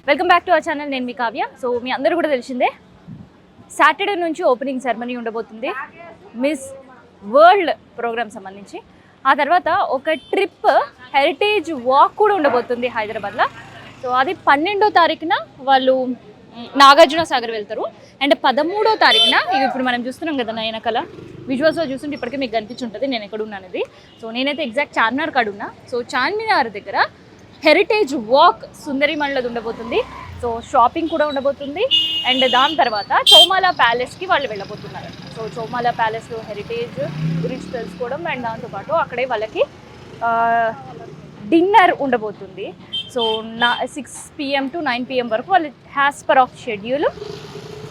Welcome back to our channel. నేను మీ Kavya. So మీ అందరూ కూడా తెలిసిందే సాటర్డే నుంచి ఓపెనింగ్ సెరమనీ ఉండబోతుంది మిస్ వరల్డ్ ప్రోగ్రామ్ సంబంధించి. ఆ తర్వాత ఒక ట్రిప్ హెరిటేజ్ వాక్ కూడా ఉండబోతుంది హైదరాబాద్లో. సో అది 12వ తారీఖున వాళ్ళు నాగార్జున సాగర్ వెళ్తారు. అండ్ 13వ తారీఖున ఇప్పుడు మనం చూస్తున్నాం కదా నా వెనకాల విజువల్స్లో చూస్తుంటే ఇప్పటికే మీకు కనిపించుంటుంది నేను ఎక్కడ ఉన్నాను అనేది. సో నేనైతే ఎగ్జాక్ట్ చార్మినార్ కాడ ఉన్నా. సో చార్మినార్ దగ్గర హెరిటేజ్ వాక్ సుందరిమణిలోది ఉండబోతుంది. సో షాపింగ్ కూడా ఉండబోతుంది. అండ్ దాని తర్వాత చౌమాలా ప్యాలెస్కి వాళ్ళు వెళ్ళబోతున్నారు. సో చౌమాలా ప్యాలెస్లో హెరిటేజ్ గురించి తెలుసుకోవడం అండ్ దాంతోపాటు అక్కడే వాళ్ళకి డిన్నర్ ఉండబోతుంది. సో 6 PM to 9 PM వరకు వాళ్ళు యాజ్ పర్ ఆఫ్ షెడ్యూల్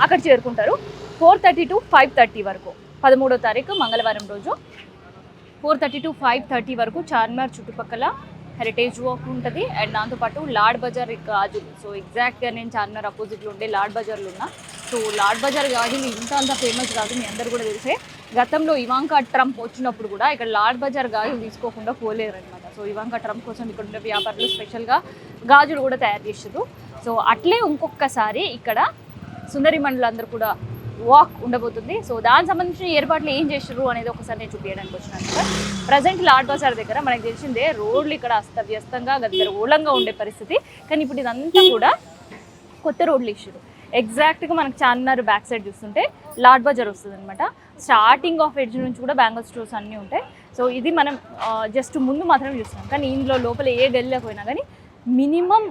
అక్కడ చేరుకుంటారు. 4:30 to 5:30 వరకు 13వ తారీఖు మంగళవారం రోజు 4:30 to 5:30 వరకు చార్మినార్ చుట్టుపక్కల హెరిటేజ్ వాక్ ఉంటుంది. అండ్ దాంతోపాటు లాడ్ బజార్ గాజులు. సో ఎగ్జాక్ట్గా నేను చార్మినార్ అపోజిట్లో ఉండే లాడ్ బజార్లో ఉన్నా. సో లాడ్ బజార్ గాజులు అంత ఫేమస్ కాదు, మీ అందరు కూడా తెలిసే. గతంలో ఇవాంకా ట్రంప్ వచ్చినప్పుడు కూడా ఇక్కడ లాడ్ బజార్ గాజులు తీసుకోకుండా పోలేరు అనమాట. సో ఇవాంకా ట్రంప్ కోసం ఇక్కడ ఉండే వ్యాపారులు స్పెషల్గా గాజులు కూడా తయారు చేసారు. సో అట్లే ఇంకొకసారి ఇక్కడ సుందరిమణులు అందరూ కూడా వాక్ ఉండబోతుంది. సో దానికి సంబంధించిన ఏర్పాట్లు ఏం చేసారు అనేది ఒకసారి నేను చూపించడానికి వచ్చినాను సార్. ప్రజెంట్ లాడ్ బజార్ దగ్గర మనకు తెలిసిందే రోడ్లు ఇక్కడ అస్తవ్యస్తంగా గందరగోళంగా ఉండే పరిస్థితి. కానీ ఇప్పుడు ఇదంతా కూడా కొత్త రోడ్లు ఇచ్చారు. ఎగ్జాక్ట్గా మనకు చార్మినార్ బ్యాక్ సైడ్ చూస్తుంటే లాడ్ బజార్ వస్తుంది అనమాట. స్టార్టింగ్ ఆఫ్ ఎడ్జ్ నుంచి కూడా బ్యాంగిల్ స్టోర్స్ అన్నీ ఉంటాయి. సో ఇది మనం జస్ట్ ముందు మాత్రమే చూస్తున్నాం. కానీ ఇందులో లోపల ఏ గల్లీలోకి పోయినా కానీ మినిమం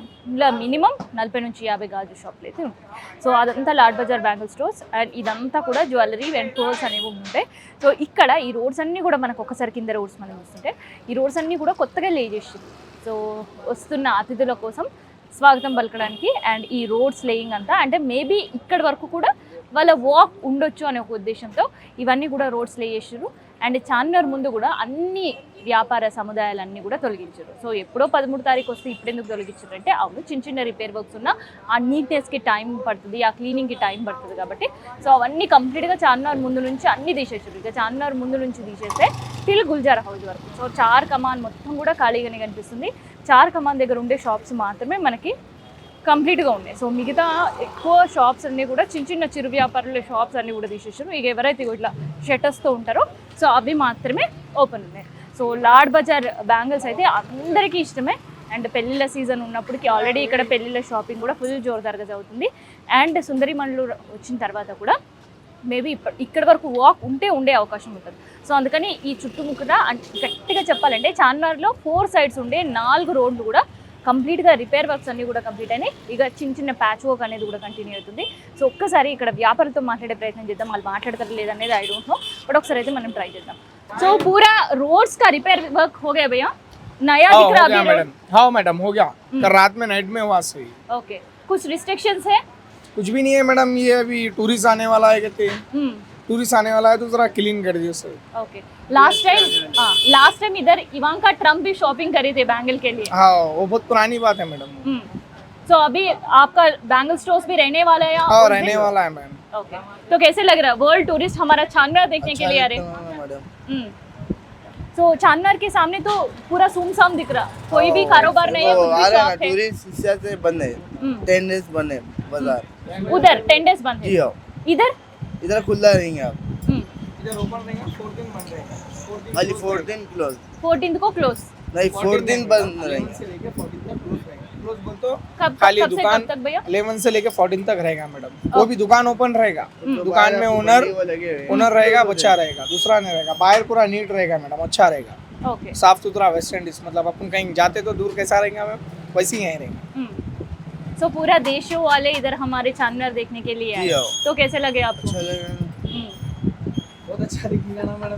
40 నుంచి 50 గాజు షాప్లు అయితే ఉంటాయి. సో అదంతా Lad Bazaar bangle stores. And ఇదంతా కూడా జ్యువెలరీ అండ్ టోల్స్ అనేవి ఉంటాయి. సో ఇక్కడ ఈ రోడ్స్ అన్నీ కూడా మనకు ఒకసారి కింద రోడ్స్ మనం చూస్తుంటే ఈ రోడ్స్ అన్నీ కూడా కొత్తగా లే చేసింది. సో వస్తున్న అతిథుల కోసం స్వాగతం పలకడానికి అండ్ ఈ రోడ్స్ లేయింగ్ అంతా అంటే మేబీ ఇక్కడి వరకు కూడా వాళ్ళ వాక్ ఉండొచ్చు అనే ఒక ఉద్దేశంతో ఇవన్నీ కూడా రోడ్స్ లే చేసారు. అండ్ చార్మినార్ ముందు కూడా అన్ని వ్యాపార సముదాయాలన్నీ కూడా తొలగించారు. సో ఎప్పుడో 13వ తారీఖు వస్తే ఇప్పుడు ఎందుకు తొలగించారు అంటే అవును చిన్న రిపేర్ వర్క్స్ ఉన్న ఆ నీట్నెస్కి టైం పడుతుంది, ఆ క్లీనింగ్కి టైం పడుతుంది కాబట్టి సో అవన్నీ కంప్లీట్గా చార్మినార్ ముందు నుంచి అన్నీ తీసేసారు. ఇక చార్మినార్ ముందు నుంచి తీసేస్తే టిల్ గుల్జారా హౌస్ వరకు సో 4 కమాన్ మొత్తం కూడా ఖాళీగానే కనిపిస్తుంది. 4 కమాన్ దగ్గర ఉండే షాప్స్ మాత్రమే మనకి కంప్లీట్గా ఉన్నాయి. సో మిగతా ఎక్కువ షాప్స్ అన్నీ కూడా చిన్న చిరు వ్యాపారుల షాప్స్ అన్నీ కూడా తీసేసారు. ఇక ఎవరైతే ఇట్లా షట్టర్స్తో ఉంటారో సో అవి మాత్రమే ఓపెన్ ఉన్నాయి. సో లాడ్ బజార్ బ్యాంగిల్స్ అయితే అందరికీ ఇష్టమే. అండ్ పెళ్ళిళ్ళ సీజన్ ఉన్నప్పటికీ ఆల్రెడీ ఇక్కడ పెళ్ళిళ్ళ షాపింగ్ కూడా ఫుల్ జోరుదారుగా జరుగుతుంది. అండ్ సుందరిమణులు వచ్చిన తర్వాత కూడా మేబీ ఇక్కడి వరకు వాక్ ఉండే అవకాశం ఉంటుంది. సో అందుకని ఈ చుట్టుముక్కల గట్టిగా చెప్పాలంటే చార్మినార్లో 4 సైడ్స్ ఉండే 4 రోడ్లు కూడా కంప్లీట్గా రిపేర్ వర్క్స్ అన్నీ కూడా కంప్లీట్ అయినాయి. ఇక చిన్న ప్యాచ్ వర్క్ అనేది కూడా కంటిన్యూ అవుతుంది. సో ఒక్కసారి ఇక్కడ వ్యాపారులతో మాట్లాడే ప్రయత్నం చేద్దాం. వాళ్ళు మాట్లాడతారు లేదనేది ఐ డోంట్ నో, బట్ ఒకసారి అయితే మనం ట్రై చేద్దాం. సో पूरा रोड्स का रिपेयर वर्क हो गया भैया? नया दिख रहा है मैडम? हाँ मैडम हो गया, कल रात में नाइट में हुआ सही. ओके, कुछ रिस्ट्रिक्शंस है? कुछ भी नहीं है मैडम, ये अभी टूरिस्ट आने वाला है, कहते हैं टूरिस्ट आने वाला है तो जरा क्लीन कर दियो सर. ओके, लास्ट टाइम इधर इवांका ट्रम्प भी शॉपिंग करी थे बैंगल के लिए. हाँ वो बहुत पुरानी बात है मैडम. तो अभी आपका बैंगल स्टोर्स भी रहने वाला है? हाँ रहने वाला है मैम. ओके, तो कैसे लग रहा है वर्ल्ड टूरिस्ट हमारा चारमीनार देखने के लिए आ रहे? तो चारमीनार के सामने तो पूरा सुमसाम दिख रहा, कोई भी कारोबार नहीं है, कुछ भी शॉप है. टूरिस्ट इस से बंद है, 10 डेज बंद है बाजार. उधर 10 डेज बंद है. जी हाँ, इधर खुला रहेंगे आप. इधर ओपन रहेगा, 4 दिन बंद रहेगा. खाली 14 क्लोज. 14th को क्लोज नहीं 14 बंद रहेंगे. से लेके 14 तक क्लोज रहेगा. क्लोज बोल तो कब खाली कब से दुकान कब तक भैया? 11 से लेके 14 तक रहेगा मैडम. वो भी दुकान ओपन रहेगा, दुकान में ओनर रहेगा, बच्चा रहेगा, दूसरा नहीं रहेगा. बाहर पूरा नीट रहेगा मैडम, अच्छा रहेगा, ओके साफ सुथरा वेस्ट इंडीज. मतलब अपन कहीं जाते तो दूर कैसा रहेगा मैम, वैसे ही यहीं रहेगा. सो पूरा देशों वाले इधर हमारे चारमीनार देखने के लिए आए. जी हाँ. तो कैसे लगे आपको? अच्छा लगेगा. बहुत अच्छा दिखेगा ना मैडम.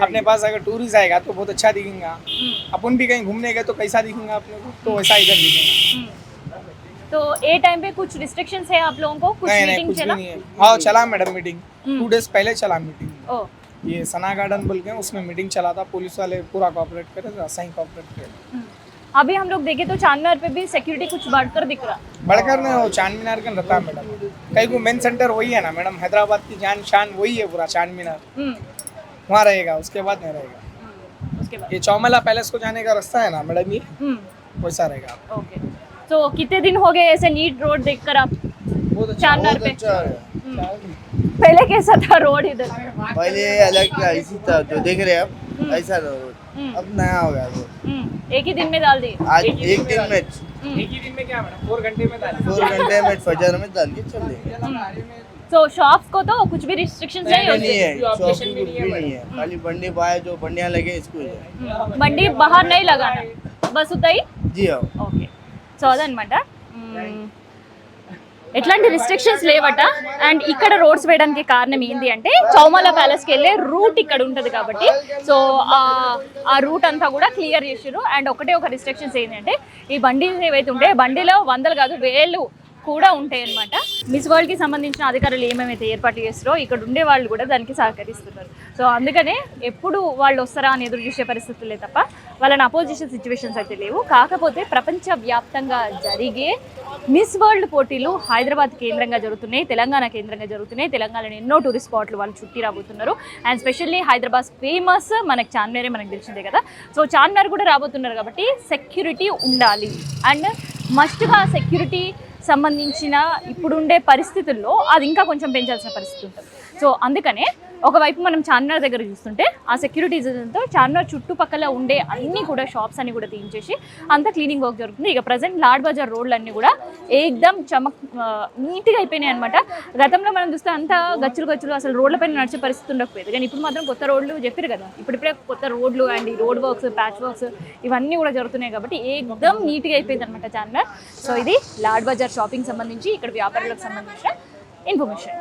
अपने पास अगर टूरिस्ट आएगा तो बहुत अच्छा दिखेगा. अपन भी कहीं घूमने गए तो कैसा दिखेगा अपने को, तो वैसा इधर दिखेगा. तो ए टाइम पे कुछ रिस्ट्रिक्शंस है आप लोगों को? कुछ नहीं मीटिंग कुछ भी चला? नहीं है. हाँ चला मैडम मीटिंग, 2 डेज पहले चला मीटिंग. ओ ये सना गार्डन बोल के उसमें मीटिंग चला था. पुलिस वाले पूरा कोऑपरेट करे, सही कोऑपरेट करे. अभी हम लोग देखें तो चारमीनार पे भी सिक्योरिटी कुछ बढ़कर दिख रहा. बढ़कर नहीं, वो चारमीनार का रहता है मैडम. कहीं को मेन सेंटर वही है ना मैडम, हैदराबाद की जान शान वही है पूरा चारमीनार. वहाँ रहेगा, उसके बाद नहीं रहेगा. उसके बाद ये चौमला पैलेस को जाने का रास्ता है ना मैडम, ये वैसा रहेगा. ओके. तो कितने दिन हो गए ऐसे नीट रोड देखकर आप बहुत अच्छा चारमीनार पे? अच्छा है। पहले कैसा था रोड इधर? पहले अलग था, इसी था जो देख रहे हैं आप ऐसा था रोड, अब नया हो गया रोड। एक ही दिन में डाल दिए। आज एक दिन में एक ही दिन में क्या मैडम 4 घंटे में डाल 4 घंटे में फजर में डाल के चल देंगे। तो शॉप्स को तो कुछ भी रिस्ट्रिक्शंस नहीं नहीं होते? है, शॉप की कुछ भी नहीं है, खाली बंडी पाए जो बंडियां लगे इसको ही है। బండి बाहर नहीं लगाना, बस उताई। जी हाँ। ఓకే సో అదనమాట ఎట్లాంటి రిస్ట్రిక్షన్స్ లేవట. అండ్ ఇక్కడ రోడ్స్ వేయడానికి కారణం ఏంటి అంటే చౌమాల ప్యాలెస్కి వెళ్ళే రూట్ ఇక్కడ ఉంటుంది కాబట్టి సో ఆ రూట్ అంతా కూడా క్లియర్ చేసారు. అండ్ ఒకటే ఒక రిస్ట్రిక్షన్స్ ఏంటంటే ఈ బండిలు ఏవైతే ఉంటాయో బండిలో వందలు కాదు వేలు కూడా ఉంటాయి అనమాట. మిస్ వరల్డ్కి సంబంధించిన అధికారులు ఏమేమైతే ఏర్పాటు చేస్తారో ఇక్కడ ఉండే వాళ్ళు కూడా దానికి సహకరిస్తున్నారు. సో అందుకనే ఎప్పుడు వాళ్ళు వస్తారా అని ఎదురు చూసే పరిస్థితులే తప్ప వాళ్ళని అపోజిషన్ సిచ్యువేషన్స్ అయితే లేవు. కాకపోతే ప్రపంచవ్యాప్తంగా జరిగే మిస్ వరల్డ్ పోటీలు హైదరాబాద్ కేంద్రంగా జరుగుతున్నాయి, తెలంగాణ కేంద్రంగా జరుగుతున్నాయి. తెలంగాణలో ఎన్నో టూరిస్ట్ స్పాట్లు వాళ్ళు చుట్టి రాబోతున్నారు. అండ్ స్పెషల్లీ హైదరాబాద్ ఫేమస్ మనకి చార్మినారే మనకు తెలిసిందే కదా. సో చార్మినార్ కూడా రాబోతున్నారు కాబట్టి సెక్యూరిటీ ఉండాలి. అండ్ మస్ట్గా సెక్యూరిటీ సంబంధించిన ఇప్పుడుండే పరిస్థితుల్లో అది ఇంకా కొంచెం పెంచాల్సిన పరిస్థితి ఉంటుంది. సో అందుకనే ఒకవైపు మనం చార్మినార్ దగ్గర చూస్తుంటే ఆ సెక్యూరిటీతో చార్మినార్ చుట్టుపక్కల ఉండే అన్ని కూడా షాప్స్ అన్ని కూడా తీయించేసి అంతా క్లీనింగ్ వర్క్ జరుగుతుంది. ఇక ప్రజెంట్ లాడ్ బజార్ రోడ్లు అన్నీ కూడా ఏకదమ్ నీట్గా అయిపోయినాయి అనమాట. గతంలో మనం చూస్తే అంతా గచ్చులు అసలు రోడ్లపైన నడిచే పరిస్థితి ఉండకపోయేది. కానీ ఇప్పుడు మాత్రం కొత్త రోడ్లు చెప్పారు కదా, ఇప్పుడిప్పుడే కొత్త రోడ్లు అండ్ ఈ రోడ్ వర్క్స్ ప్యాచ్ వర్క్స్ ఇవన్నీ కూడా జరుగుతున్నాయి కాబట్టి ఏకదమ్ నీట్గా అయిపోయింది అనమాట చార్మినార్. సో ఇది లాడ్ బజార్ షాపింగ్ సంబంధించి ఇక్కడ వ్యాపారులకు సంబంధించిన ఇన్ఫర్మేషన్.